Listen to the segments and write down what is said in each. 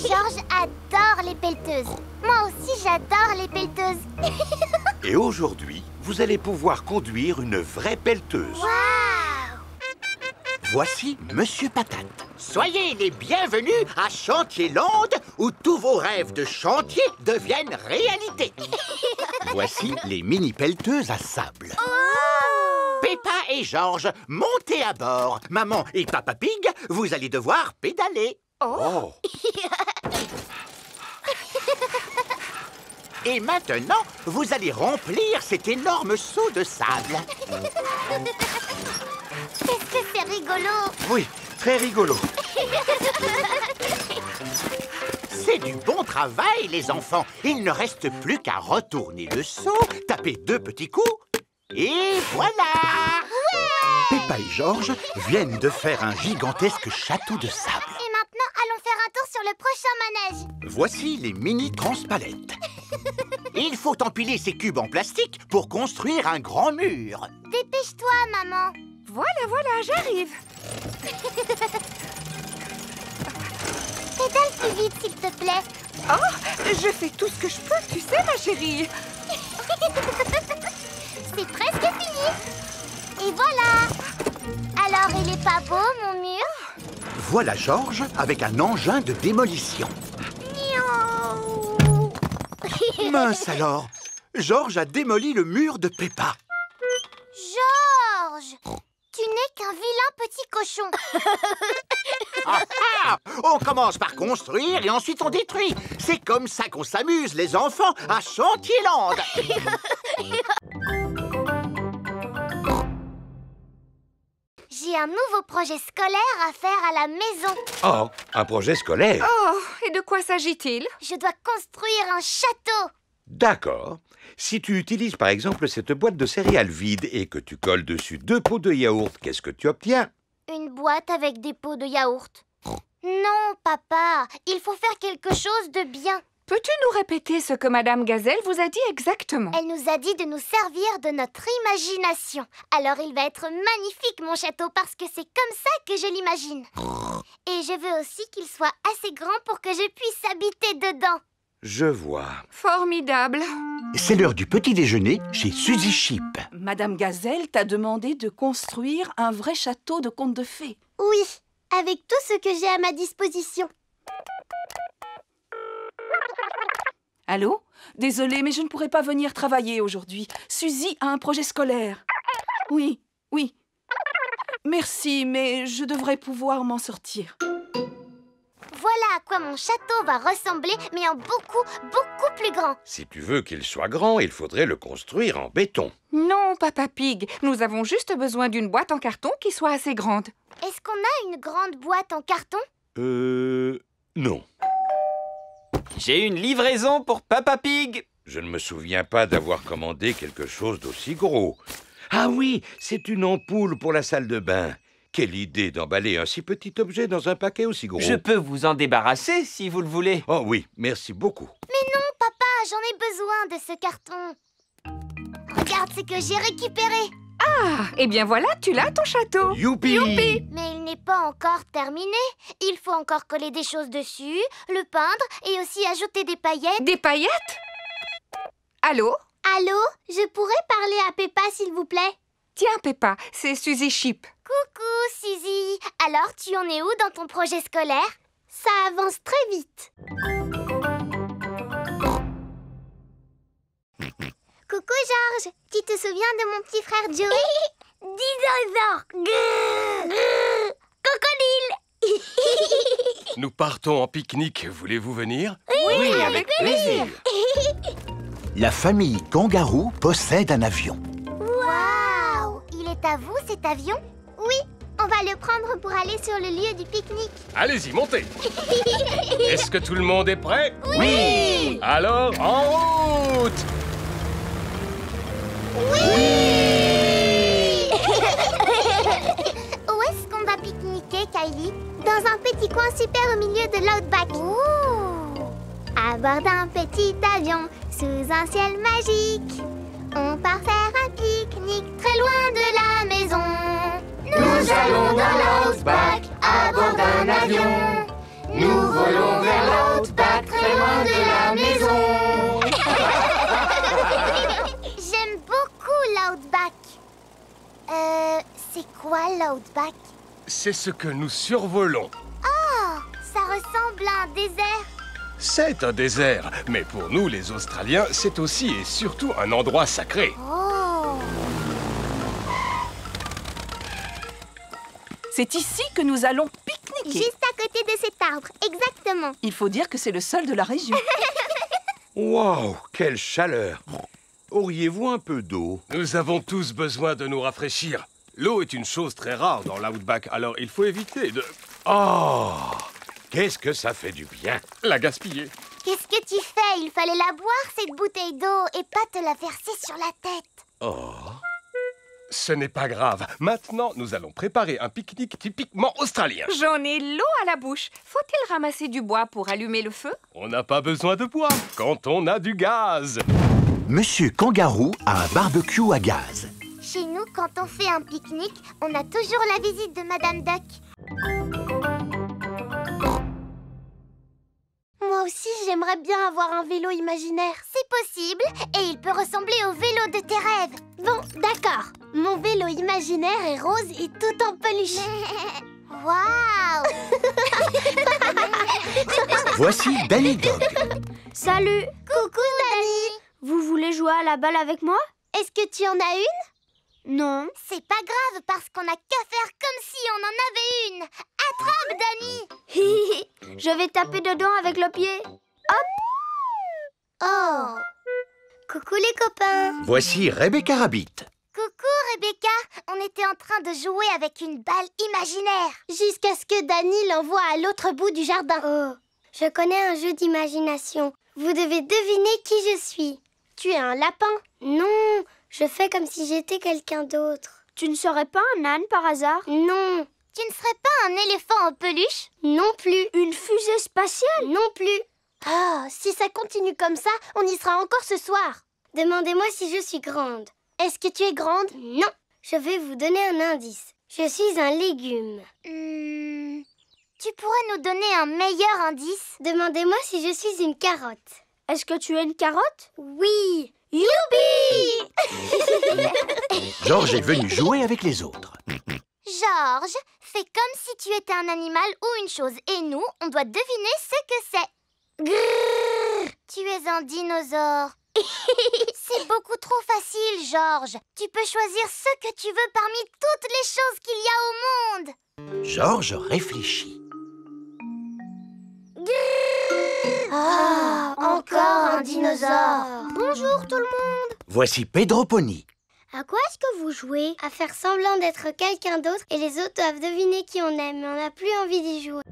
Georges adore les pelleteuses. Moi aussi, j'adore les pelleteuses. Et aujourd'hui, vous allez pouvoir conduire une vraie pelleteuse. Waouh! Voici Monsieur Patate. Soyez les bienvenus à Chantierland, où tous vos rêves de chantier deviennent réalité. Voici les mini-pelleteuses à sable. Peppa et Georges, montez à bord. Maman et Papa Pig, vous allez devoir pédaler. Oh. Et maintenant, vous allez remplir cet énorme seau de sable. Qu'est-ce que c'est rigolo! Oui, très rigolo. C'est du bon travail, les enfants. Il ne reste plus qu'à retourner le seau, taper 2 petits coups, et voilà! Peppa et Georges viennent de faire un gigantesque château de sable. Et maintenant, allons faire un tour sur le prochain manège. Voici les mini-transpalettes. Il faut empiler ces cubes en plastique pour construire un grand mur. Dépêche-toi, maman. Voilà, j'arrive. Pédale plus vite, s'il te plaît. Oh, je fais tout ce que je peux, tu sais, ma chérie. C'est presque fini. Et voilà. Alors, il est pas beau, mon mur? Voilà Georges avec un engin de démolition. Miaou. Mince alors, Georges a démoli le mur de Peppa. Georges, tu n'es qu'un vilain petit cochon. Ah, ah! On commence par construire et ensuite on détruit. C'est comme ça qu'on s'amuse, les enfants, à Chantierland. J'ai un nouveau projet scolaire à faire à la maison. Oh, un projet scolaire. Oh, et de quoi s'agit-il? Je dois construire un château. D'accord. Si tu utilises par exemple cette boîte de céréales vide et que tu colles dessus 2 pots de yaourt, qu'est-ce que tu obtiens? Une boîte avec des pots de yaourt. Non, papa, il faut faire quelque chose de bien. Peux-tu nous répéter ce que Madame Gazelle vous a dit exactement? Elle nous a dit de nous servir de notre imagination. Alors il va être magnifique, mon château, parce que c'est comme ça que je l'imagine. Et je veux aussi qu'il soit assez grand pour que je puisse habiter dedans. Je vois. Formidable. C'est l'heure du petit déjeuner chez Suzy Chip. Madame Gazelle t'a demandé de construire un vrai château de contes de fées. Oui, avec tout ce que j'ai à ma disposition. Allô? Désolée, mais je ne pourrai pas venir travailler aujourd'hui. Suzy a un projet scolaire. Oui. Merci, mais je devrais pouvoir m'en sortir. Voilà à quoi mon château va ressembler, mais en beaucoup plus grand. Si tu veux qu'il soit grand, il faudrait le construire en béton. Non, Papa Pig, nous avons juste besoin d'une boîte en carton qui soit assez grande. Est-ce qu'on a une grande boîte en carton? Non. J'ai une livraison pour Papa Pig. Je ne me souviens pas d'avoir commandé quelque chose d'aussi gros. Ah oui, c'est une ampoule pour la salle de bain. Quelle idée d'emballer un si petit objet dans un paquet aussi gros. Je peux vous en débarrasser si vous le voulez. Oh oui, merci beaucoup. Mais non, papa, j'en ai besoin de ce carton. Regarde ce que j'ai récupéré. Ah, eh bien voilà, tu l'as ton château. Youpi! Mais il n'est pas encore terminé. Il faut encore coller des choses dessus, le peindre et aussi ajouter des paillettes. Des paillettes? Allô? Allô? Je pourrais parler à Peppa, s'il vous plaît? Tiens, Peppa, c'est Suzy Chip. Coucou, Suzy. Alors, tu en es où dans ton projet scolaire? Ça avance très vite. Coucou, Georges. Tu te souviens de mon petit frère Joey? Dinosaure. Crocodile. Nous partons en pique-nique. Voulez-vous venir? Oui, avec plaisir. La famille Kangaroo possède un avion. Waouh! Il est à vous, cet avion? Oui, on va le prendre pour aller sur le lieu du pique-nique. Allez-y, montez. Est-ce que tout le monde est prêt? Oui! Alors, en route! Oui! Où est-ce qu'on va pique-niquer, Kylie? Dans un petit coin super au milieu de l'outback. À bord d'un petit avion, sous un ciel magique, on part faire un pique-nique très loin de la maison. Nous allons dans l'outback, à bord d'un avion. Nous volons vers l'Outback, très loin de la maison. J'aime beaucoup l'Outback. C'est quoi l'Outback? C'est ce que nous survolons. Oh, ça ressemble à un désert. C'est un désert, mais pour nous, les Australiens, c'est aussi et surtout un endroit sacré. Oh. C'est ici que nous allons pique-niquer. Juste à côté de cet arbre, exactement. Il faut dire que c'est le seul de la région. Waouh, quelle chaleur! Auriez-vous un peu d'eau? Nous avons tous besoin de nous rafraîchir. L'eau est une chose très rare dans l'Outback, alors il faut éviter de Oh! Qu'est-ce que ça fait du bien! la gaspiller. Qu'est-ce que tu fais? Il fallait la boire, cette bouteille d'eau, et pas te la verser sur la tête. Oh! Ce n'est pas grave. Maintenant, nous allons préparer un pique-nique typiquement australien. J'en ai l'eau à la bouche. Faut-il ramasser du bois pour allumer le feu? On n'a pas besoin de bois quand on a du gaz. Monsieur Kangaroo a un barbecue à gaz. Chez nous, quand on fait un pique-nique, on a toujours la visite de Madame Duck. Moi aussi, j'aimerais bien avoir un vélo imaginaire. C'est possible, et il peut ressembler au vélo de tes rêves. Bon, d'accord. Mon vélo imaginaire est rose et tout en peluche. Waouh! Voici Danny Dog. Salut! Coucou, Danny! Vous voulez jouer à la balle avec moi? Est-ce que tu en as une? Non. C'est pas grave, parce qu'on n'a qu'à faire comme si on en avait une. Attrape, Danny! Je vais taper dedans avec le pied. Hop! Oh! Coucou les copains! Voici Rebecca Rabbit. Coucou Rebecca! On était en train de jouer avec une balle imaginaire. Jusqu'à ce que Danny l'envoie à l'autre bout du jardin. Oh! Je connais un jeu d'imagination. Vous devez deviner qui je suis. Tu es un lapin? Non, je fais comme si j'étais quelqu'un d'autre. Tu ne serais pas un âne par hasard? Non. Tu ne serais pas un éléphant en peluche? Non plus. Une fusée spatiale? Non plus. Ah, si ça continue comme ça, on y sera encore ce soir. Demandez-moi si je suis grande. Est-ce que tu es grande? Non. Je vais vous donner un indice. Je suis un légume. Tu pourrais nous donner un meilleur indice? Demandez-moi si je suis une carotte. Est-ce que tu es une carotte? Oui. Youpi! George est venu jouer avec les autres. George, fais comme si tu étais un animal ou une chose. Et nous, on doit deviner ce que c'est. Grrr, tu es un dinosaure. C'est beaucoup trop facile, George. Tu peux choisir ce que tu veux parmi toutes les choses qu'il y a au monde. George réfléchit. Ah, encore un dinosaure. Bonjour tout le monde. Voici Pedro Pony. À quoi est-ce que vous jouez? À faire semblant d'être quelqu'un d'autre et les autres doivent deviner qui on aime, mais on n'a plus envie d'y jouer.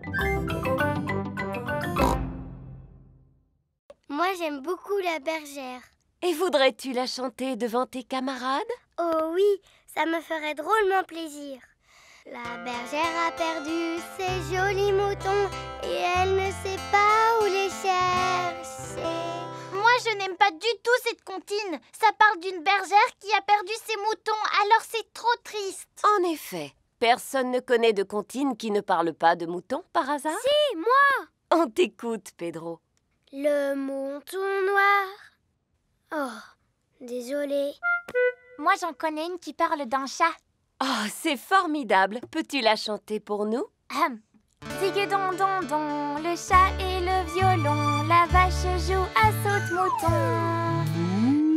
Moi, j'aime beaucoup la bergère. Et voudrais-tu la chanter devant tes camarades? Oh oui, ça me ferait drôlement plaisir. La bergère a perdu ses jolis moutons et elle ne sait pas où les chercher. Moi, je n'aime pas du tout cette comptine. Ça parle d'une bergère qui a perdu ses moutons, alors c'est trop triste. En effet, personne ne connaît de comptine qui ne parle pas de moutons par hasard? Si, moi! On t'écoute, Pedro. Le mouton noir. Oh, désolée. Moi, j'en connais une qui parle d'un chat. Oh, c'est formidable. Peux-tu la chanter pour nous? Digue-don-don-don, le chat et le violon, la vache joue à saute-mouton.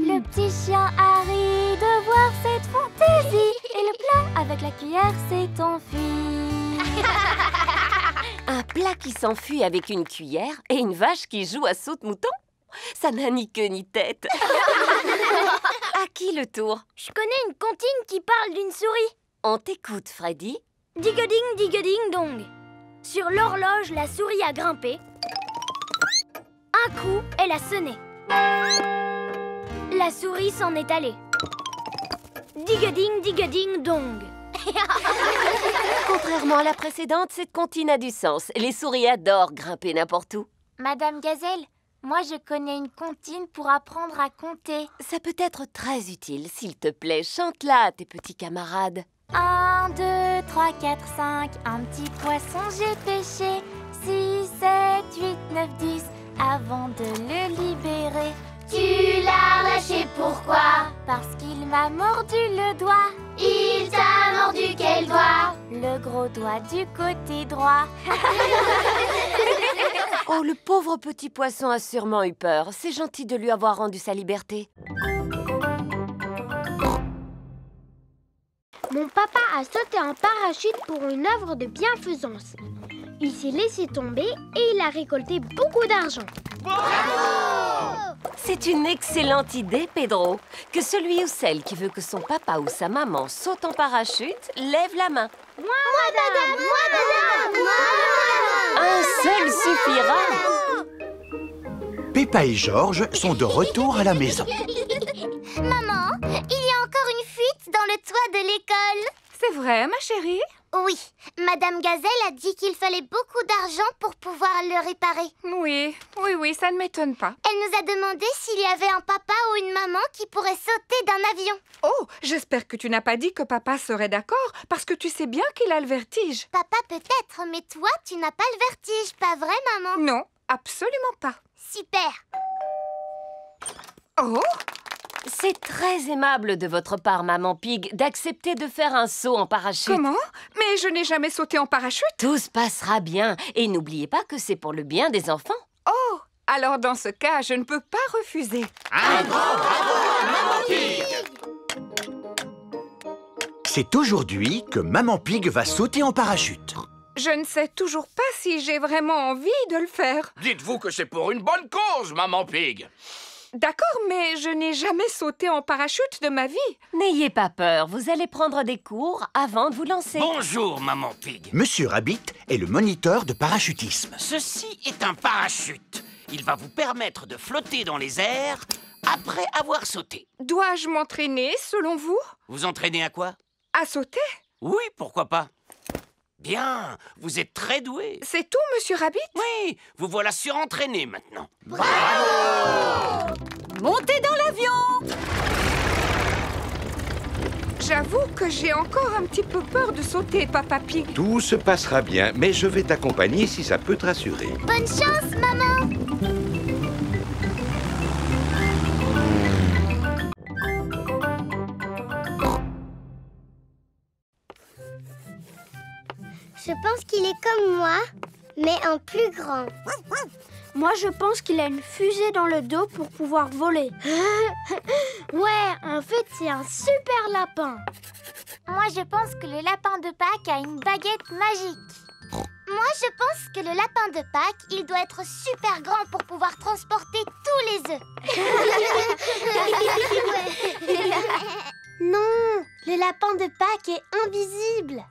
Le petit chien Harry de voir cette fantaisie et le plat avec la cuillère s'est enfui. Un plat qui s'enfuit avec une cuillère et une vache qui joue à saute-mouton? Ça n'a ni queue ni tête. À qui le tour? Je connais une comptine qui parle d'une souris. On t'écoute, Freddy. Digue-ding, dong. Sur l'horloge, la souris a grimpé. Un coup, elle a sonné. La souris s'en est allée. Digue-ding, dong. Contrairement à la précédente, cette comptine a du sens. Les souris adorent grimper n'importe où. Madame Gazelle, moi je connais une comptine pour apprendre à compter. Ça peut être très utile. S'il te plaît, chante-la à tes petits camarades. 1, 2, 3, 4, 5, un petit poisson j'ai pêché. 6, 7, 8, 9, 10. Avant de le libérer, Tu l'as lâché, pourquoi? parce qu'il m'a mordu le doigt. Il t'a mordu quel doigt? Le gros doigt du côté droit. Oh, le pauvre petit poisson a sûrement eu peur. C'est gentil de lui avoir rendu sa liberté. Mon papa a sauté en parachute pour une œuvre de bienfaisance. Il s'est laissé tomber et il a récolté beaucoup d'argent. C'est une excellente idée, Pedro. Que celui ou celle qui veut que son papa ou sa maman saute en parachute, lève la main. Moi, madame! Un seul suffira. Peppa et Georges sont de retour à la maison. Maman, il y a encore une fuite dans le toit de l'école. C'est vrai, ma chérie? Oui, Madame Gazelle a dit qu'il fallait beaucoup d'argent pour pouvoir le réparer. Oui, ça ne m'étonne pas. Elle nous a demandé s'il y avait un papa ou une maman qui pourrait sauter d'un avion. Oh, j'espère que tu n'as pas dit que papa serait d'accord, parce que tu sais bien qu'il a le vertige. Papa peut-être, mais toi, tu n'as pas le vertige, pas vrai, maman? Non, absolument pas. Super. Oh, C'est très aimable de votre part, Maman Pig, d'accepter de faire un saut en parachute. comment? Mais je n'ai jamais sauté en parachute. Tout se passera bien. Et n'oubliez pas que c'est pour le bien des enfants. Oh, alors dans ce cas, je ne peux pas refuser. Un grand bravo à Maman Pig! C'est aujourd'hui que Maman Pig va sauter en parachute. Je ne sais toujours pas si j'ai vraiment envie de le faire. Dites-vous que c'est pour une bonne cause, Maman Pig. D'accord, mais je n'ai jamais sauté en parachute de ma vie. N'ayez pas peur, vous allez prendre des cours avant de vous lancer. Bonjour, Maman Pig. Monsieur Rabbit est le moniteur de parachutisme. Ceci est un parachute. Il va vous permettre de flotter dans les airs après avoir sauté. Dois-je m'entraîner, selon vous? Vous entraînez à quoi? À sauter? Oui, pourquoi pas. Bien, vous êtes très doué. C'est tout, Monsieur Rabbit? Oui, vous voilà surentraîné maintenant. Montez dans l'avion! J'avoue que j'ai encore un petit peu peur de sauter, Papa Pig. Tout se passera bien, mais je vais t'accompagner si ça peut te rassurer. Bonne chance, maman. Je pense qu'il est comme moi, mais en plus grand. Moi, je pense qu'il a une fusée dans le dos pour pouvoir voler. Ouais, en fait, c'est un super lapin. Moi, je pense que le lapin de Pâques a une baguette magique. Moi, je pense que le lapin de Pâques, il doit être super grand pour pouvoir transporter tous les œufs. Non, le lapin de Pâques est invisible.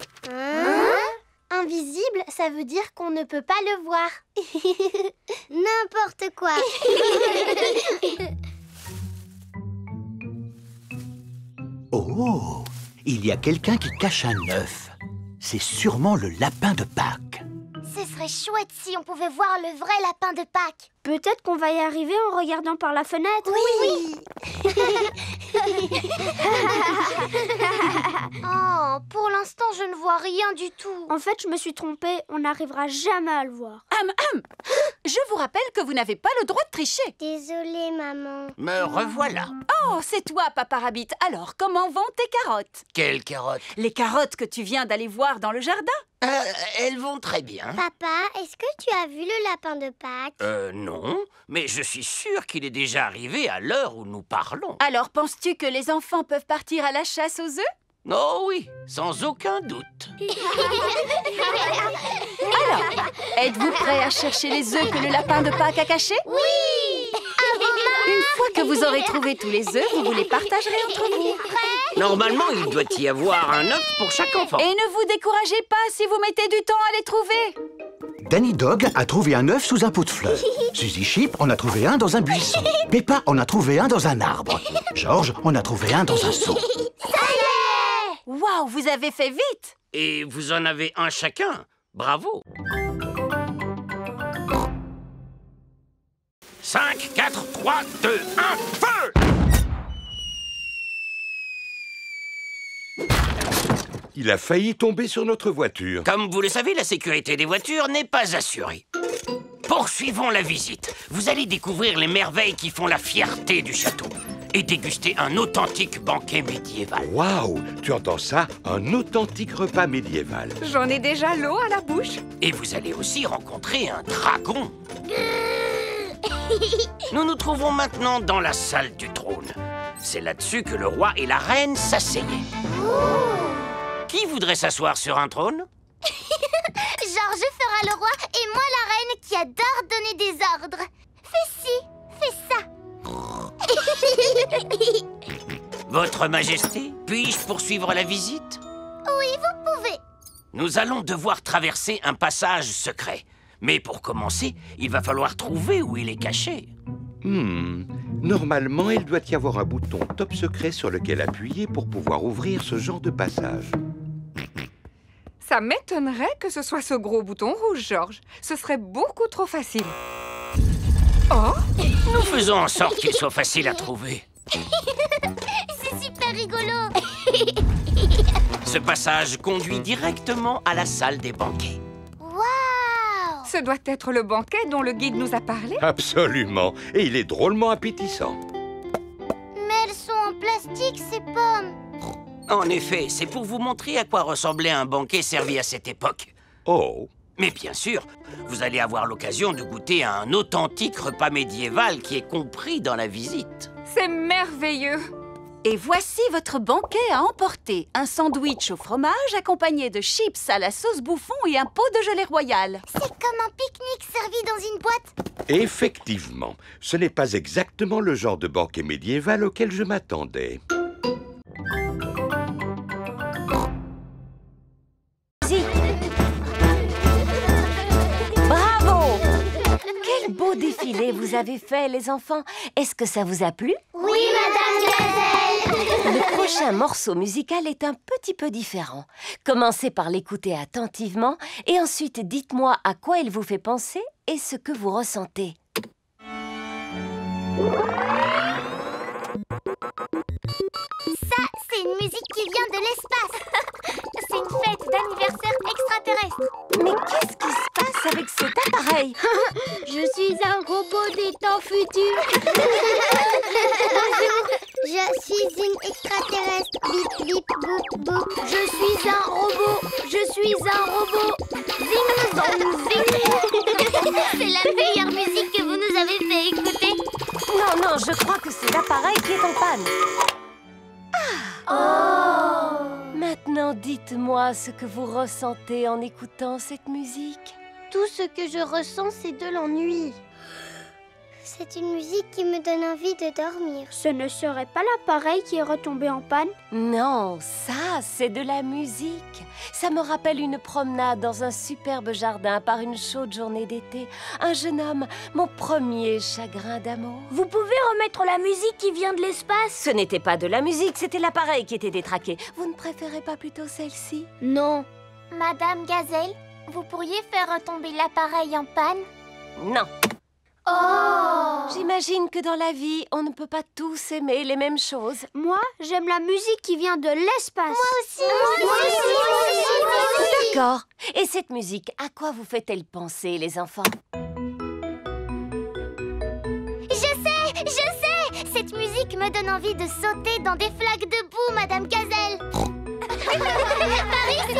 Invisible, ça veut dire qu'on ne peut pas le voir. N'importe quoi. Oh, il y a quelqu'un qui cache un œuf. C'est sûrement le lapin de Pâques. Ce serait chouette si on pouvait voir le vrai lapin de Pâques. Peut-être qu'on va y arriver en regardant par la fenêtre. Oui. Oh, pour l'instant, je ne vois rien du tout. En fait, je me suis trompée. On n'arrivera jamais à le voir. Je vous rappelle que vous n'avez pas le droit de tricher. Désolée, maman. Me revoilà. Oh, c'est toi, Papa Rabbit. Alors, comment vont tes carottes? Quelle carotte? Les carottes que tu viens d'aller voir dans le jardin? Elles vont très bien. Papa, est-ce que tu as vu le lapin de Pâques? Non, mais je suis sûr qu'il est déjà arrivé à l'heure où nous parlons. Alors, penses-tu que les enfants peuvent partir à la chasse aux œufs? Oh oui, sans aucun doute. Alors, êtes-vous prêts à chercher les œufs que le lapin de Pâques a cachés? Oui. Une fois que vous aurez trouvé tous les œufs, vous les partagerez entre vous. Normalement, il doit y avoir un œuf pour chaque enfant. Et ne vous découragez pas si vous mettez du temps à les trouver. Danny Dog a trouvé un œuf sous un pot de fleurs. Suzy Sheep en a trouvé un dans un buisson. Peppa en a trouvé un dans un arbre. George en a trouvé un dans un seau. Waouh, vous avez fait vite! Et vous en avez un chacun. Bravo. 5, 4, 3, 2, 1, feu! Il a failli tomber sur notre voiture. Comme vous le savez, la sécurité des voitures n'est pas assurée. Poursuivons la visite. Vous allez découvrir les merveilles qui font la fierté du château et déguster un authentique banquet médiéval. Waouh! Tu entends ça? Un authentique repas médiéval. J'en ai déjà l'eau à la bouche. Et vous allez aussi rencontrer un dragon. Nous nous trouvons maintenant dans la salle du trône. C'est là-dessus que le roi et la reine s'asseyaient. Qui voudrait s'asseoir sur un trône? Georges fera le roi et moi la reine qui adore donner des ordres. Fais ci, fais ça. Votre Majesté, puis-je poursuivre la visite? Oui, vous pouvez. Nous allons devoir traverser un passage secret. Mais pour commencer, il va falloir trouver où il est caché. Normalement, il doit y avoir un bouton top secret sur lequel appuyer pour pouvoir ouvrir ce genre de passage. Ça m'étonnerait que ce soit ce gros bouton rouge, Georges. Ce serait beaucoup trop facile. Oh! Nous faisons en sorte qu'il soit facile à trouver. C'est super rigolo. Ce passage conduit directement à la salle des banquets. Waouh! Ce doit être le banquet dont le guide nous a parlé. Absolument. Et il est drôlement appétissant. Mais elles sont en plastique, ces pommes. En effet, c'est pour vous montrer à quoi ressemblait un banquet servi à cette époque. Oh! Mais bien sûr, vous allez avoir l'occasion de goûter à un authentique repas médiéval qui est compris dans la visite. C'est merveilleux. Et voici votre banquet à emporter. Un sandwich au fromage accompagné de chips à la sauce bouffon et un pot de gelée royale. C'est comme un pique-nique servi dans une boîte. Effectivement, ce n'est pas exactement le genre de banquet médiéval auquel je m'attendais. Bravo! Quel beau défilé vous avez fait, les enfants. Est-ce que ça vous a plu? Oui, Madame Gazelle. Le prochain morceau musical est un petit peu différent. Commencez par l'écouter attentivement et ensuite dites-moi à quoi il vous fait penser et ce que vous ressentez. Ça, c'est une musique qui vient de l'espace. C'est une fête d'anniversaire extraterrestre. Mais qu'est-ce qui se passe avec cet appareil? Je suis un robot des temps futurs. Je suis une extraterrestre. Bip, bip, boop, boop. Je suis un robot. Je suis un robot. Zing, zong, zing. C'est la meilleure musique que vous nous avez fait écouter. Non, je crois que c'est l'appareil qui est en panne. Maintenant, dites-moi ce que vous ressentez en écoutant cette musique. Tout ce que je ressens, c'est de l'ennui. C'est une musique qui me donne envie de dormir. Ce ne serait pas l'appareil qui est retombé en panne? Non, ça, c'est de la musique. Ça me rappelle une promenade dans un superbe jardin par une chaude journée d'été. Un jeune homme, mon premier chagrin d'amour. Vous pouvez remettre la musique qui vient de l'espace? Ce n'était pas de la musique, c'était l'appareil qui était détraqué. Vous ne préférez pas plutôt celle-ci? Non. Madame Gazelle, vous pourriez faire retomber l'appareil en panne? Non. Oh! J'imagine que dans la vie, on ne peut pas tous aimer les mêmes choses. Moi, j'aime la musique qui vient de l'espace. Moi aussi. Moi aussi. D'accord. Et cette musique, à quoi vous fait-elle penser, les enfants? Je sais. Cette musique me donne envie de sauter dans des flaques de boue, Madame Gazelle. Par ici.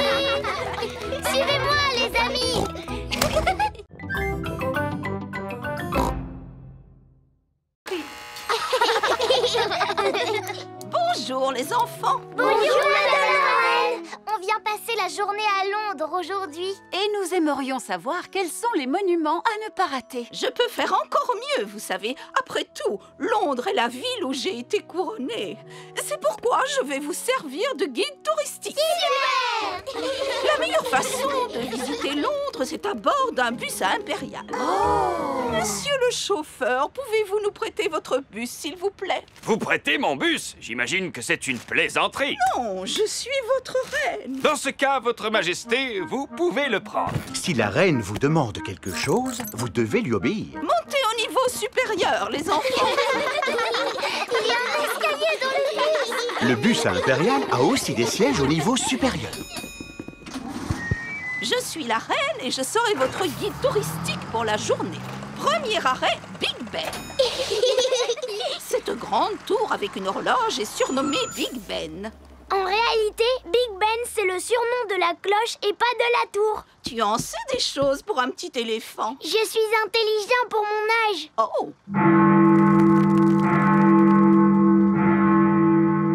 Suivez-moi, les amis. Bonjour les enfants. Bonjour, Madame. On vient passer la journée à Londres aujourd'hui. Et nous aimerions savoir quels sont les monuments à ne pas rater. Je peux faire encore mieux, vous savez. Après tout, Londres est la ville où j'ai été couronnée. C'est pourquoi je vais vous servir de guide touristique. Super! La meilleure façon de visiter Londres, c'est à bord d'un bus impérial. Monsieur le chauffeur, pouvez-vous nous prêter votre bus, s'il vous plaît? Vous prêtez mon bus? J'imagine que c'est une plaisanterie. Non, je suis votre reine. Dans ce cas, votre majesté, vous pouvez le prendre. Si la reine vous demande quelque chose, vous devez lui obéir. Montez au niveau niveau supérieur, les enfants. Il y a un escalier dans le bus. Le bus impérial a aussi des sièges au niveau supérieur. Je suis la reine et je serai votre guide touristique pour la journée. Premier arrêt, Big Ben. Cette grande tour avec une horloge est surnommée Big Ben. En réalité, Big Ben, c'est le surnom de la cloche et pas de la tour. Tu en sais des choses pour un petit éléphant. Je suis intelligent pour mon âge. Oh!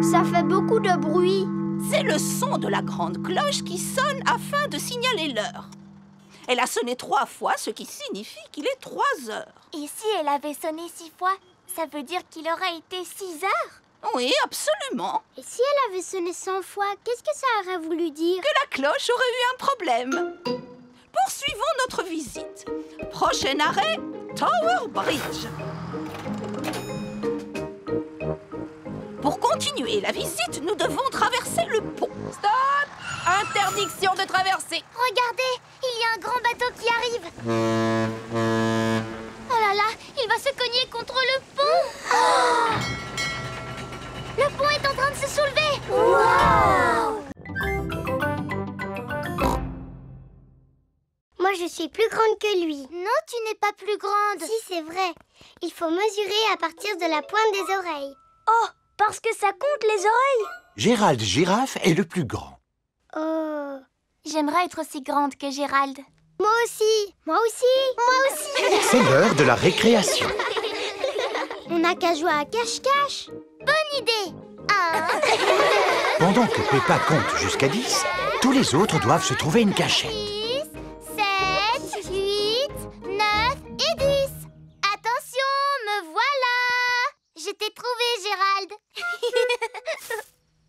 Ça fait beaucoup de bruit. C'est le son de la grande cloche qui sonne afin de signaler l'heure. Elle a sonné 3 fois, ce qui signifie qu'il est 3 heures. Et si elle avait sonné 6 fois, ça veut dire qu'il aurait été 6 heures? Oui, absolument. Et si elle avait sonné 100 fois, qu'est-ce que ça aurait voulu dire? Que la cloche aurait eu un problème. Poursuivons notre visite. Prochain arrêt, Tower Bridge. Pour continuer la visite, nous devons traverser le pont. Stop! Interdiction de traverser. Regardez, il y a un grand bateau qui arrive. Oh là là, il va se cogner contre le pont. Oh! Le pont est en train de se soulever. Wow! Moi, je suis plus grande que lui. Non, tu n'es pas plus grande. Si, c'est vrai. Il faut mesurer à partir de la pointe des oreilles. Oh, parce que ça compte les oreilles? Gérald Girafe est le plus grand. Oh. J'aimerais être aussi grande que Gérald. Moi aussi. Moi aussi. Moi aussi. C'est l'heure de la récréation. On n'a qu'à jouer à cache-cache. Bonne idée. Pendant que Peppa compte jusqu'à 10, tous les autres doivent se trouver une cachette. 6, 7, 8, 9 et 10. Attention, me voilà. Je t'ai trouvé, Gérald.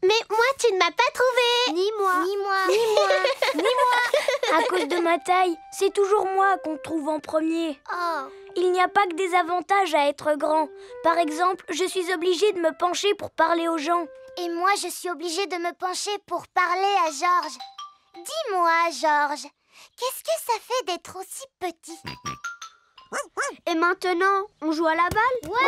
Mais moi, tu ne m'as pas trouvé. Ni moi. Ni moi. Ni moi. Ni moi. À cause de ma taille, c'est toujours moi qu'on trouve en premier. Oh. Il n'y a pas que des avantages à être grand. Par exemple, je suis obligée de me pencher pour parler aux gens. Et moi, je suis obligée de me pencher pour parler à Georges. Dis-moi, Georges, qu'est-ce que ça fait d'être aussi petit? Et maintenant, on joue à la balle? Ouais.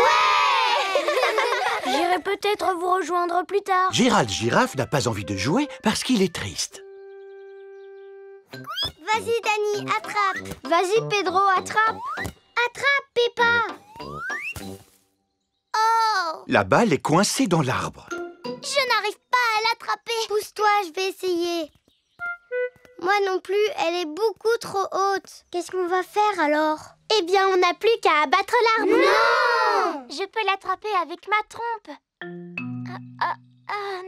J'irai peut-être vous rejoindre plus tard. Gérald Girafe n'a pas envie de jouer parce qu'il est triste. Vas-y, Dani, attrape. Vas-y, Pedro, attrape. Attrape, Peppa. Oh. La balle est coincée dans l'arbre. Je n'arrive pas à l'attraper. Pousse-toi, je vais essayer. Moi non plus, elle est beaucoup trop haute. Qu'est-ce qu'on va faire alors? Eh bien, on n'a plus qu'à abattre l'arbre. Non. Je peux l'attraper avec ma trompe.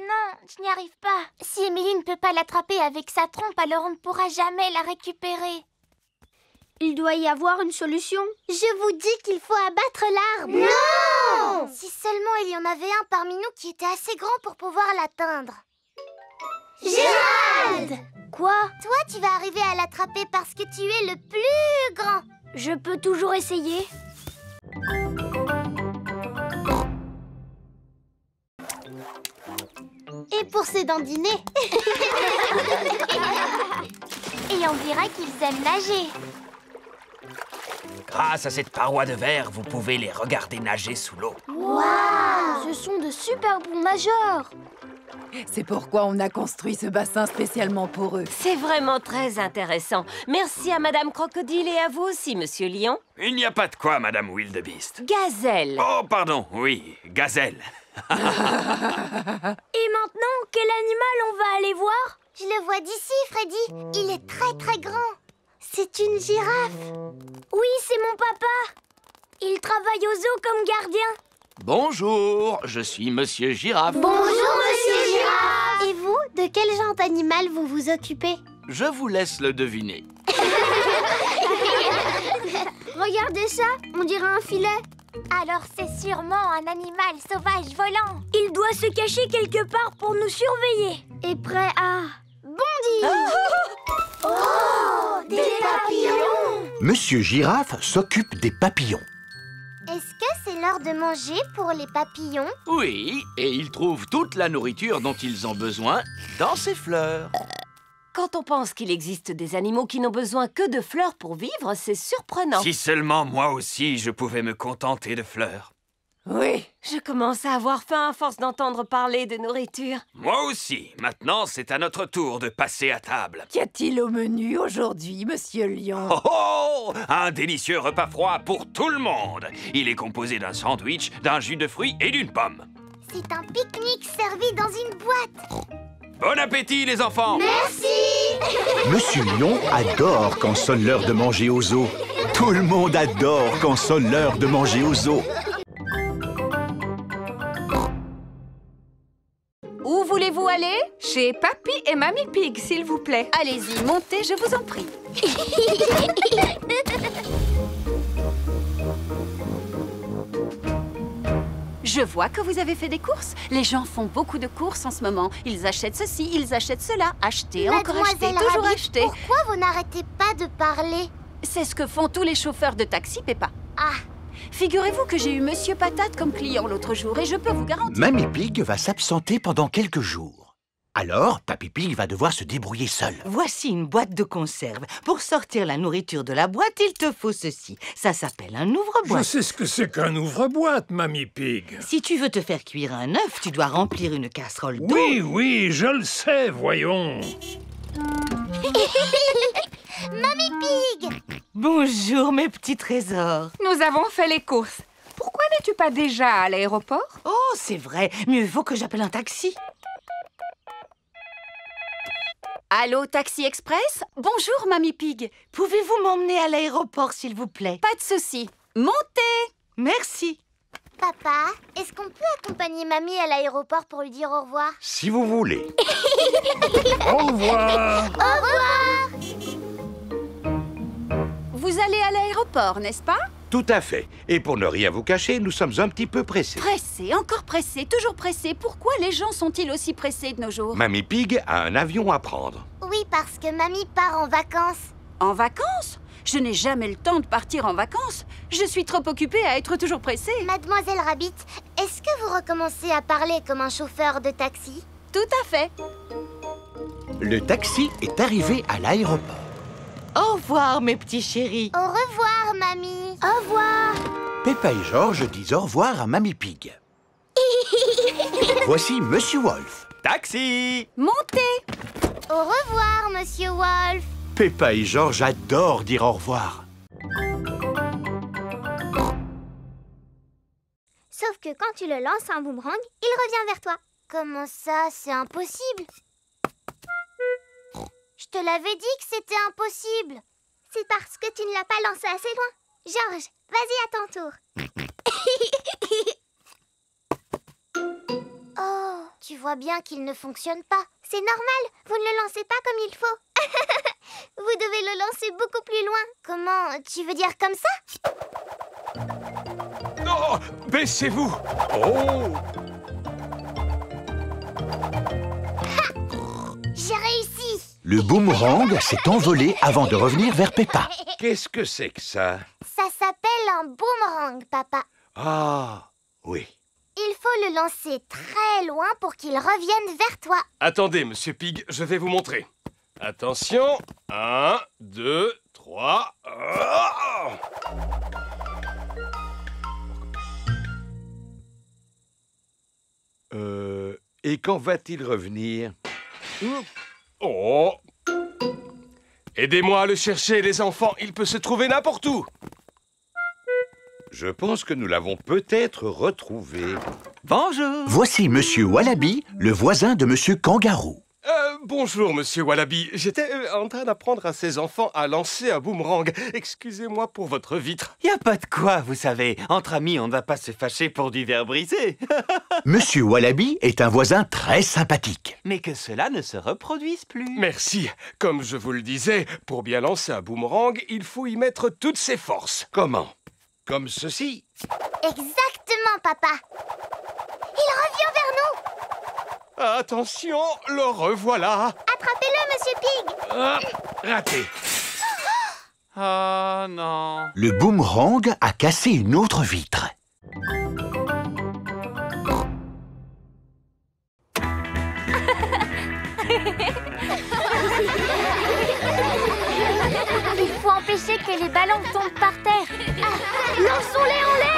Non, je n'y arrive pas. Si Émilie ne peut pas l'attraper avec sa trompe, alors on ne pourra jamais la récupérer. Il doit y avoir une solution. Je vous dis qu'il faut abattre l'arbre. Non. Si seulement il y en avait un parmi nous qui était assez grand pour pouvoir l'atteindre. Gérald! Quoi? Toi, tu vas arriver à l'attraper parce que tu es le plus grand. Je peux toujours essayer. Et pour se dandiner. Et on dirait qu'ils aiment nager. Grâce à cette paroi de verre, vous pouvez les regarder nager sous l'eau. Waouh! Ce sont de super bons nageurs. C'est pourquoi on a construit ce bassin spécialement pour eux. C'est vraiment très intéressant. Merci à Madame Crocodile et à vous aussi, Monsieur Lion. Il n'y a pas de quoi, Madame Wildebeest. Gazelle. Oh, pardon, oui, gazelle. Et maintenant, quel animal on va aller voir? Je le vois d'ici, Freddy. Il est très très grand. C'est une girafe. Oui, c'est mon papa. Il travaille au zoo comme gardien. Bonjour, je suis Monsieur Girafe. Bonjour, Monsieur Girafe. Et vous, de quel genre d'animal vous vous occupez? Je vous laisse le deviner. Regardez ça, on dirait un filet. Alors c'est sûrement un animal sauvage volant. Il doit se cacher quelque part pour nous surveiller. Et prêt à bondir. Oh, des papillons. Monsieur Girafe s'occupe des papillons. Est-ce que c'est l'heure de manger pour les papillons? Oui, et ils trouvent toute la nourriture dont ils ont besoin dans ces fleurs. Quand on pense qu'il existe des animaux qui n'ont besoin que de fleurs pour vivre, c'est surprenant. Si seulement moi aussi je pouvais me contenter de fleurs. Oui, je commence à avoir faim à force d'entendre parler de nourriture. Moi aussi. Maintenant, c'est à notre tour de passer à table. Qu'y a-t-il au menu aujourd'hui, Monsieur Lion? Oh oh! Un délicieux repas froid pour tout le monde. Il est composé d'un sandwich, d'un jus de fruits et d'une pomme. C'est un pique-nique servi dans une boîte. Bon appétit, les enfants! Merci. Monsieur Lion adore quand sonne l'heure de manger au zoo. Tout le monde adore quand sonne l'heure de manger au zoo. Où voulez-vous aller? Chez Papy et Mamie Pig, s'il vous plaît. Allez-y, montez, je vous en prie. Je vois que vous avez fait des courses. Les gens font beaucoup de courses en ce moment. Ils achètent ceci, ils achètent cela. Acheter, encore acheter, Mademoiselle toujours Rabbit, acheter. pourquoi vous n'arrêtez pas de parler? C'est ce que font tous les chauffeurs de taxi, Peppa. Ah, Figurez-vous que j'ai eu Monsieur Patate comme client l'autre jour et je peux vous garantir... Mamie Pig va s'absenter pendant quelques jours. Alors, Papy Pig va devoir se débrouiller seul. Voici une boîte de conserve. Pour sortir la nourriture de la boîte, il te faut ceci. Ça s'appelle un ouvre-boîte. Je sais ce que c'est qu'un ouvre-boîte, Mamie Pig. Si tu veux te faire cuire un œuf, tu dois remplir une casserole d'eau. Oui, je le sais, voyons. Mamie Pig! Bonjour, mes petits trésors. Nous avons fait les courses. Pourquoi n'es-tu pas déjà à l'aéroport? Oh, c'est vrai. Mieux vaut que j'appelle un taxi. Allô, Taxi Express? Bonjour, Mamie Pig. Pouvez-vous m'emmener à l'aéroport, s'il vous plaît? Pas de souci. Montez! Merci. Papa, est-ce qu'on peut accompagner Mamie à l'aéroport pour lui dire au revoir? Si vous voulez. Au revoir. Au revoir! Vous allez à l'aéroport, n'est-ce pas? Tout à fait. Et pour ne rien vous cacher, nous sommes un petit peu pressés. Pressé, encore pressé, toujours pressé. Pourquoi les gens sont-ils aussi pressés de nos jours? Mamie Pig a un avion à prendre. Oui, parce que Mamie part en vacances. En vacances? Je n'ai jamais le temps de partir en vacances. Je suis trop occupée à être toujours pressée. Mademoiselle Rabbit, est-ce que vous recommencez à parler comme un chauffeur de taxi? Tout à fait. Le taxi est arrivé à l'aéroport. Au revoir, mes petits chéris. Au revoir, Mamie. Au revoir. Peppa et George disent au revoir à Mamie Pig. Voici Monsieur Wolf. Taxi! Montez! Au revoir, Monsieur Wolf. Peppa et George adorent dire au revoir. Sauf que quand tu le lances un boomerang, il revient vers toi. Comment ça, c'est impossible? Je te l'avais dit que c'était impossible. C'est parce que tu ne l'as pas lancé assez loin. George, vas-y à ton tour. Oh, tu vois bien qu'il ne fonctionne pas. C'est normal, vous ne le lancez pas comme il faut. Vous devez le lancer beaucoup plus loin. Comment? Tu veux dire comme ça? Non! Baissez-vous! Oh! J'ai réussi. Le boomerang s'est envolé avant de revenir vers Peppa. Qu'est-ce que c'est que ça? Ça s'appelle un boomerang, papa. Ah, oui. Il faut le lancer très loin pour qu'il revienne vers toi. Attendez, Monsieur Pig, je vais vous montrer. Attention. 1, 2, 3. Et quand va-t-il revenir? Oh! Aidez-moi à le chercher, les enfants. Il peut se trouver n'importe où. Je pense que nous l'avons peut-être retrouvé. Bonjour. Voici Monsieur Wallaby, le voisin de Monsieur Kangaroo. Bonjour, Monsieur Wallaby. J'étais en train d'apprendre à ces enfants à lancer un boomerang. Excusez-moi pour votre vitre. Y a pas de quoi, vous savez. Entre amis, on ne va pas se fâcher pour du verre brisé. Monsieur Wallaby est un voisin très sympathique. Mais que cela ne se reproduise plus. Merci. Comme je vous le disais, pour bien lancer un boomerang, il faut y mettre toutes ses forces. Comment? Comme ceci? Exactement, papa. Il revient vers nous. Attention, le revoilà. Attrapez-le, Monsieur Pig. Raté. Oh non. Le boomerang a cassé une autre vitre. éviter que les ballons tombent par terre. Lançons-les en l'air!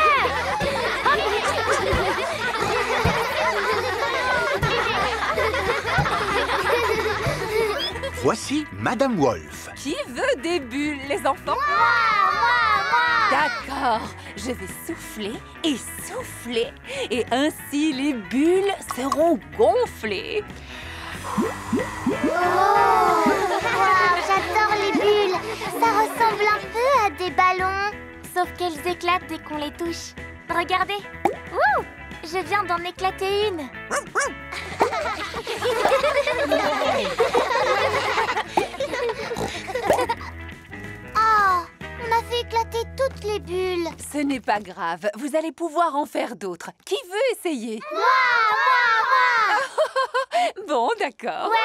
Voici Madame Wolf. Qui veut des bulles, les enfants? Moi! D'accord, je vais souffler et souffler, et ainsi les bulles seront gonflées. Wow, j'adore les bulles. Ça ressemble un peu à des ballons. Sauf qu'elles éclatent dès qu'on les touche. Regardez. Ouh, je viens d'en éclater une. Oh, on a fait éclater toutes les bulles. Ce n'est pas grave, vous allez pouvoir en faire d'autres. Qui veut essayer? Moi! Bon, d'accord. Ouais!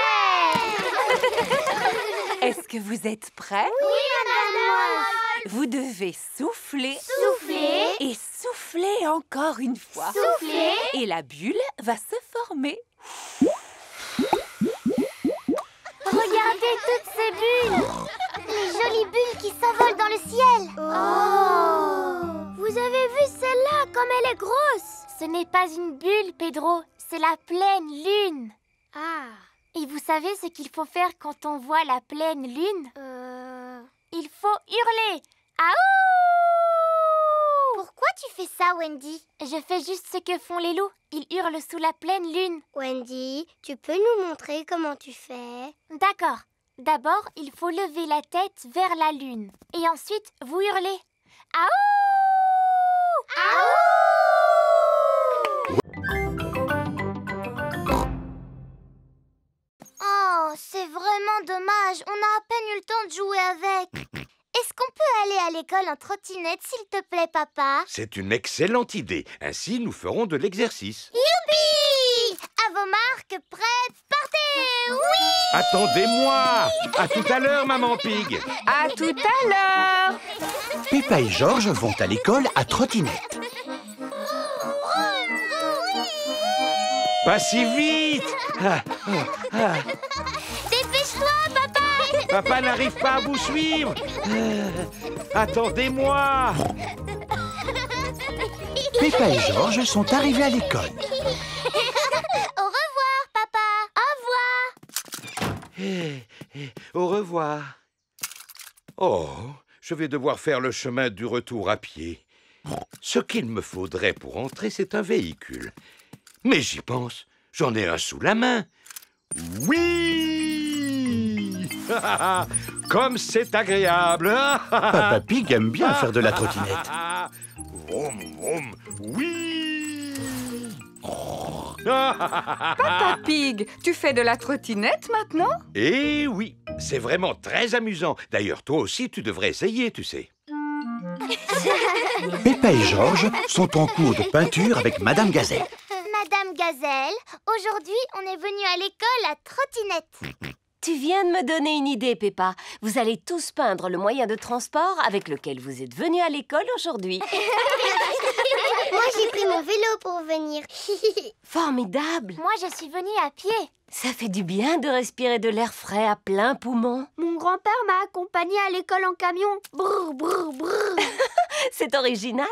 Est-ce que vous êtes prêts? Oui, Madame! Vous devez souffler. Souffler. Et souffler encore une fois. Souffler. Et la bulle va se former. Regardez toutes ces bulles. Les jolies bulles qui s'envolent dans le ciel. Oh! Vous avez vu celle-là, comme elle est grosse? Ce n'est pas une bulle, Pedro. C'est la pleine lune. Ah. Et vous savez ce qu'il faut faire quand on voit la pleine lune? Il faut hurler. Aouh! Pourquoi tu fais ça, Wendy? Je fais juste ce que font les loups. Ils hurlent sous la pleine lune. Wendy, tu peux nous montrer comment tu fais? D'accord. D'abord, il faut lever la tête vers la lune. Et ensuite, vous hurlez. Aouh! Oh, c'est vraiment dommage. On a à peine eu le temps de jouer avec. Est-ce qu'on peut aller à l'école en trottinette, s'il te plaît, papa? C'est une excellente idée. Ainsi, nous ferons de l'exercice. Youpi! À vos marques, prêtes, partez! Oui! Attendez-moi! À tout à l'heure, maman Pig! À tout à l'heure! Peppa et Georges vont à l'école à trottinette. Pas si vite! Dépêche-toi, papa! Papa n'arrive pas à vous suivre! Attendez-moi! Peppa et Georges sont arrivés à l'école. Au revoir, papa! Au revoir. Oh, je vais devoir faire le chemin du retour à pied. Ce qu'il me faudrait pour entrer, c'est un véhicule. Mais j'y pense, j'en ai un sous la main. Oui! Comme c'est agréable! Papa Pig aime bien faire de la trottinette. Vroom, vroom, oui! Papa Pig, tu fais de la trottinette maintenant? Eh oui, c'est vraiment très amusant. D'ailleurs, toi aussi, tu devrais essayer, tu sais. Peppa et Georges sont en cours de peinture avec Madame Gazelle. Madame Gazelle, aujourd'hui, on est venu à l'école à trottinette. Tu viens de me donner une idée, Peppa. Vous allez tous peindre le moyen de transport avec lequel vous êtes venus à l'école aujourd'hui. Moi, j'ai pris mon vélo pour venir. Formidable! Moi, je suis venue à pied. Ça fait du bien de respirer de l'air frais à plein poumon. Mon grand-père m'a accompagnée à l'école en camion. Brr, brr, brr. C'est original.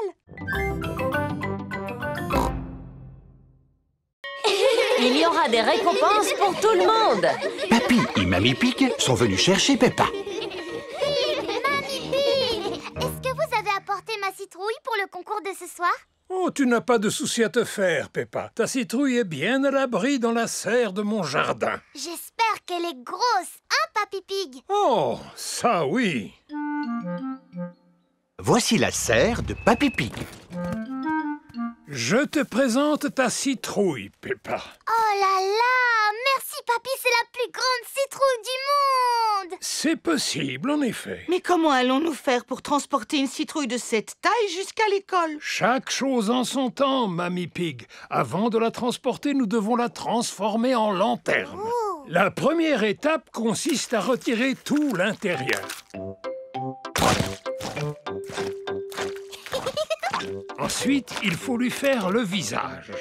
Il y aura des récompenses pour tout le monde. Papy et Mamie Pig sont venus chercher Peppa. Mamie Pig, est-ce que vous avez apporté ma citrouille pour le concours de ce soir? Oh, tu n'as pas de souci à te faire, Peppa. Ta citrouille est bien à l'abri dans la serre de mon jardin. J'espère qu'elle est grosse, hein, Papy Pig? Oh, ça oui. Voici la serre de Papy Pig. Je te présente ta citrouille, Peppa. Oh là là! Merci, Papy, c'est la plus grande citrouille du monde! C'est possible, en effet. Mais comment allons-nous faire pour transporter une citrouille de cette taille jusqu'à l'école? Chaque chose en son temps, Mamie Pig. Avant de la transporter, nous devons la transformer en lanterne. Oh. La première étape consiste à retirer tout l'intérieur. Ensuite, il faut lui faire le visage.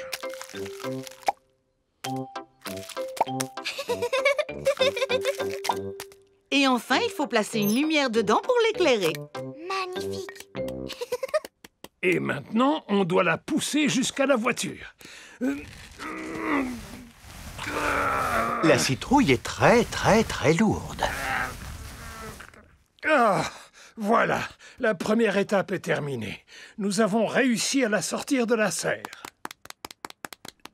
Et Et enfin, il faut placer une lumière dedans pour l'éclairer. Magnifique. Et maintenant, on doit la pousser jusqu'à la voiture. La citrouille est très lourde. Ah, voilà, la première étape est terminée. Nous avons réussi à la sortir de la serre.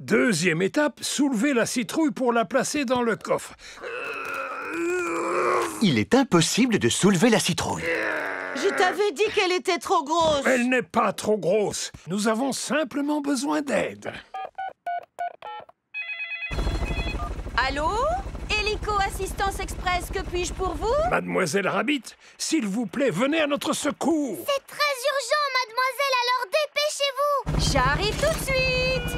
Deuxième étape, soulever la citrouille pour la placer dans le coffre. Il est impossible de soulever la citrouille. Je t'avais dit qu'elle était trop grosse. Elle n'est pas trop grosse. Nous avons simplement besoin d'aide. Allô? Hélico Assistance Express, que puis-je pour vous? Mademoiselle Rabbit, s'il vous plaît, venez à notre secours. C'est très urgent, mademoiselle, alors dépêchez-vous. J'arrive tout de suite.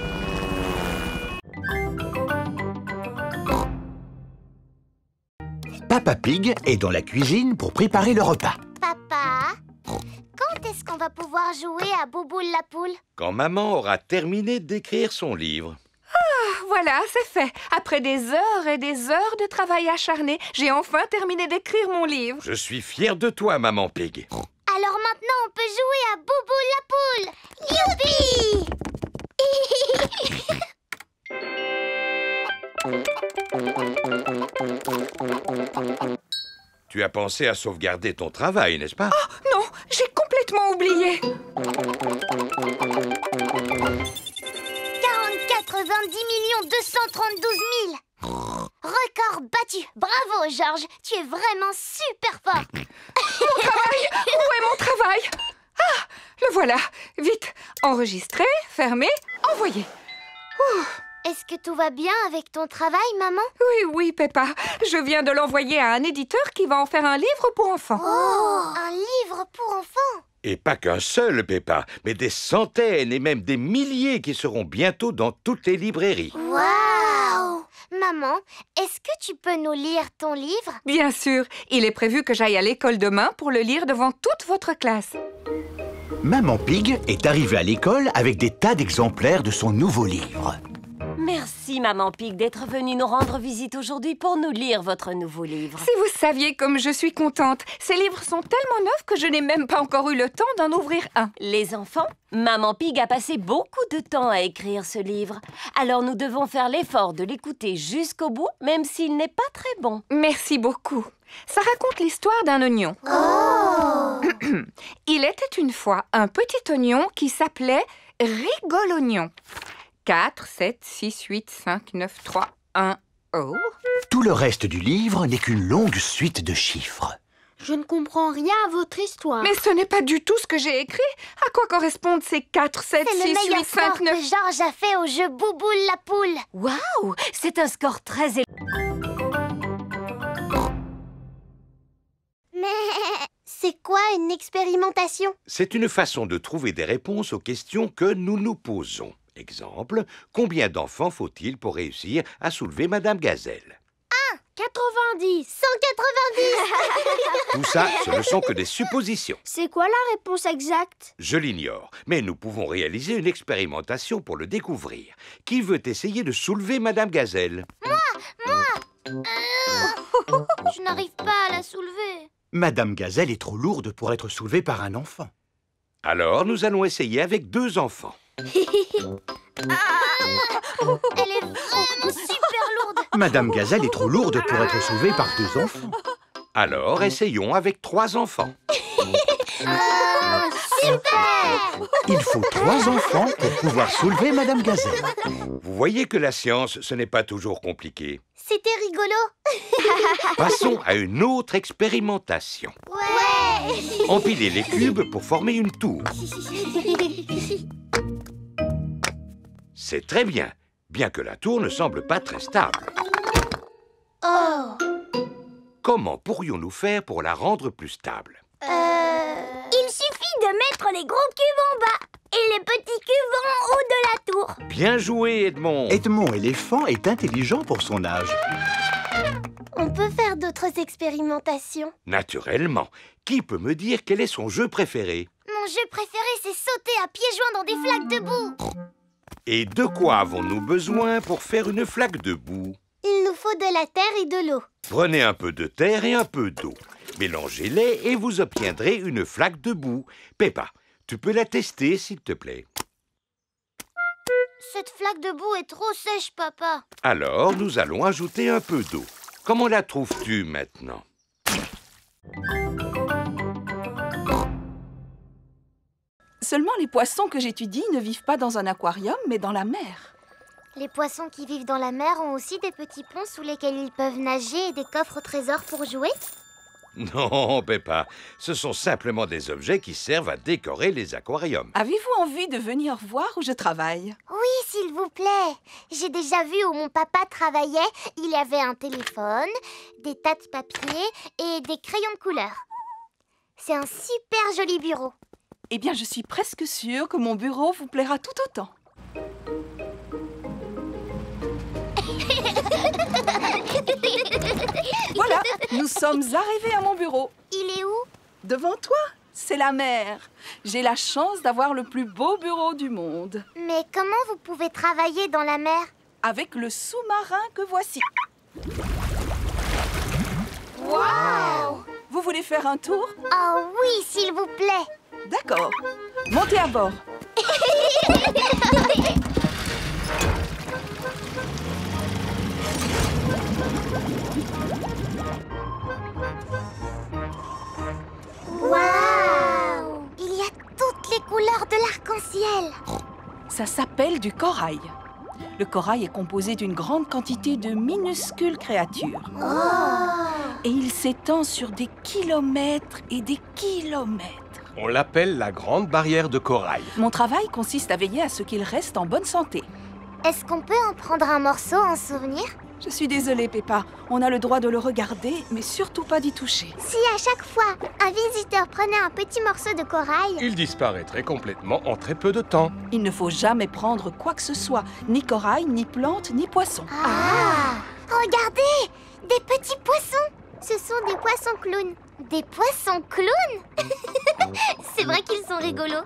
Papa Pig est dans la cuisine pour préparer le repas. Papa, quand est-ce qu'on va pouvoir jouer à Bouboule la poule? Quand maman aura terminé d'écrire son livre. Voilà, c'est fait. Après des heures et des heures de travail acharné, j'ai enfin terminé d'écrire mon livre. Je suis fier de toi, maman Pig. Alors maintenant, on peut jouer à Bouboule la poule. Youpi! Tu as pensé à sauvegarder ton travail, n'est-ce pas? Oh non, j'ai complètement oublié. 90 232 000. Record battu. Bravo, Georges. Tu es vraiment super fort. Mon travail! Où est mon travail? Ah, le voilà. Vite, enregistrer, fermer, envoyer. Est-ce que tout va bien avec ton travail, maman? Oui, Peppa. Je viens de l'envoyer à un éditeur qui va en faire un livre pour enfants. Oh, un livre pour enfants? Et pas qu'un seul, Peppa, mais des centaines et même des milliers qui seront bientôt dans toutes les librairies. Waouh! Maman, est-ce que tu peux nous lire ton livre? Bien sûr. Il est prévu que j'aille à l'école demain pour le lire devant toute votre classe. Maman Pig est arrivée à l'école avec des tas d'exemplaires de son nouveau livre. Merci, Maman Pig, d'être venue nous rendre visite aujourd'hui pour nous lire votre nouveau livre. Si vous saviez comme je suis contente. Ces livres sont tellement neufs que je n'ai même pas encore eu le temps d'en ouvrir un. Les enfants, Maman Pig a passé beaucoup de temps à écrire ce livre. Alors nous devons faire l'effort de l'écouter jusqu'au bout, même s'il n'est pas très bon. Merci beaucoup. Ça raconte l'histoire d'un oignon. Oh! Il était une fois un petit oignon qui s'appelait Rigolognon. 4, 7, 6, 8, 5, 9, 3, 1, oh. Tout le reste du livre n'est qu'une longue suite de chiffres. Je ne comprends rien à votre histoire. Mais ce n'est pas du tout ce que j'ai écrit. À quoi correspondent ces 4, 7, 6, 8, 5, 9... que Georges a fait au jeu Bouboule la poule. Waouh! C'est un score très élevé. Mais c'est quoi une expérimentation? C'est une façon de trouver des réponses aux questions que nous nous posons. Exemple, combien d'enfants faut-il pour réussir à soulever Madame Gazelle? 90. 190. Tout ça, ce ne sont que des suppositions. C'est quoi la réponse exacte? Je l'ignore, mais nous pouvons réaliser une expérimentation pour le découvrir. Qui veut essayer de soulever Madame Gazelle? Moi. Je n'arrive pas à la soulever. Madame Gazelle est trop lourde pour être soulevée par un enfant. Alors, nous allons essayer avec 2 enfants. Elle est vraiment super lourde. Madame Gazelle est trop lourde pour être soulevée par 2 enfants. Alors, essayons avec 3 enfants. Super! Il faut 3 enfants pour pouvoir soulever Madame Gazelle. Vous voyez que la science, ce n'est pas toujours compliqué. C'était rigolo. Passons à une autre expérimentation. Ouais! Empilez les cubes pour former une tour. C'est très bien, bien que la tour ne semble pas très stable. Oh! Comment pourrions-nous faire pour la rendre plus stable? Il suffit de mettre les gros cubes en bas et les petits cubes en haut de la tour. Bien joué, Edmond. Edmond éléphant est intelligent pour son âge. On peut faire d'autres expérimentations. Naturellement. Qui peut me dire quel est son jeu préféré? Mon jeu préféré, c'est sauter à pieds joints dans des flaques de boue. Et de quoi avons-nous besoin pour faire une flaque de boue? Il nous faut de la terre et de l'eau. Prenez un peu de terre et un peu d'eau. Mélangez-les et vous obtiendrez une flaque de boue. Peppa, tu peux la tester, s'il te plaît. Cette flaque de boue est trop sèche, papa. Alors, nous allons ajouter un peu d'eau. Comment la trouves-tu maintenant? Seulement les poissons que j'étudie ne vivent pas dans un aquarium, mais dans la mer. Les poissons qui vivent dans la mer ont aussi des petits ponts sous lesquels ils peuvent nager et des coffres au trésor pour jouer? Non, Peppa, ce sont simplement des objets qui servent à décorer les aquariums. Avez-vous envie de venir voir où je travaille? Oui, s'il vous plaît. J'ai déjà vu où mon papa travaillait. Il y avait un téléphone, des tas de papier et des crayons de couleur. C'est un super joli bureau. Eh bien, je suis presque sûre que mon bureau vous plaira tout autant. Voilà, nous sommes arrivés à mon bureau. Il est où? Devant toi, c'est la mer. J'ai la chance d'avoir le plus beau bureau du monde. Mais comment vous pouvez travailler dans la mer? Avec le sous-marin que voici. Waouh! Vous voulez faire un tour? Oh oui, s'il vous plaît. D'accord. Montez à bord. Waouh! Il y a toutes les couleurs de l'arc-en-ciel. Ça s'appelle du corail. Le corail est composé d'une grande quantité de minuscules créatures. Et il s'étend sur des kilomètres et des kilomètres. On l'appelle la grande barrière de corail. Mon travail consiste à veiller à ce qu'il reste en bonne santé. Est-ce qu'on peut en prendre un morceau en souvenir? Je suis désolée, Peppa. On a le droit de le regarder, mais surtout pas d'y toucher. Si à chaque fois, un visiteur prenait un petit morceau de corail... Il disparaîtrait complètement en très peu de temps. Il ne faut jamais prendre quoi que ce soit. Ni corail, ni plante, ni poisson. Ah! Regardez! Des petits poissons! Ce sont des poissons clowns. Des poissons clowns? C'est vrai qu'ils sont rigolos.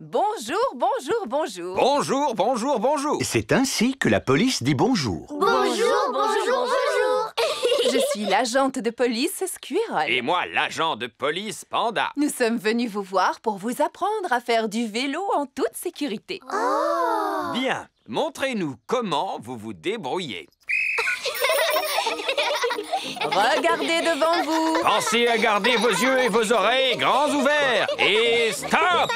Bonjour, bonjour, bonjour. Bonjour, bonjour, bonjour. C'est ainsi que la police dit bonjour. Bonjour, bonjour, bonjour. Je suis l'agente de police Squirrel. Et moi, l'agent de police Panda. Nous sommes venus vous voir pour vous apprendre à faire du vélo en toute sécurité. Oh! Bien, montrez-nous comment vous vous débrouillez. Regardez devant vous. Pensez à garder vos yeux et vos oreilles grands ouverts. Et stop!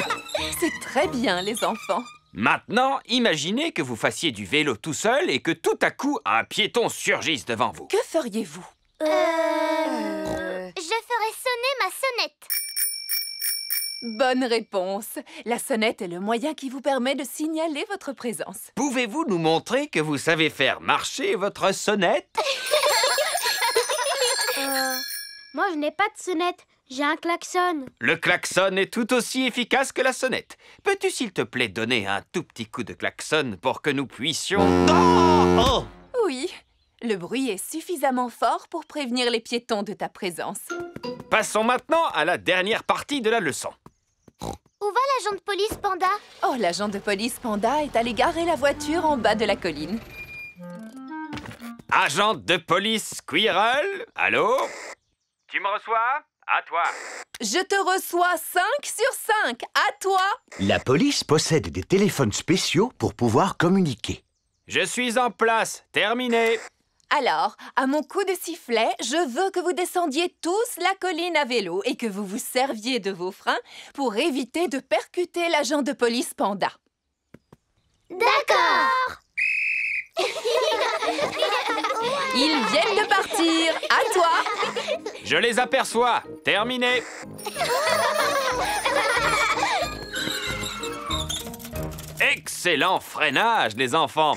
C'est très bien, les enfants. Maintenant, imaginez que vous fassiez du vélo tout seul et que tout à coup, un piéton surgisse devant vous. Que feriez-vous? Je ferais sonner ma sonnette. Bonne réponse. La sonnette est le moyen qui vous permet de signaler votre présence. Pouvez-vous nous montrer que vous savez faire marcher votre sonnette? Moi, je n'ai pas de sonnette. J'ai un klaxon. Le klaxon est tout aussi efficace que la sonnette. Peux-tu, s'il te plaît, donner un tout petit coup de klaxon pour que nous puissions... Oh! Oui, le bruit est suffisamment fort pour prévenir les piétons de ta présence. Passons maintenant à la dernière partie de la leçon. Où va l'agent de police Panda? Oh, l'agent de police Panda est allé garer la voiture en bas de la colline. Agent de police Squirrel, allô? Tu me reçois? À toi. Je te reçois 5 sur 5. À toi. La police possède des téléphones spéciaux pour pouvoir communiquer. Je suis en place. Terminé. Alors, à mon coup de sifflet, je veux que vous descendiez tous la colline à vélo et que vous vous serviez de vos freins pour éviter de percuter l'agent de police Panda. D'accord. Ils viennent de partir. À toi. Je les aperçois. Terminé. Excellent freinage, les enfants.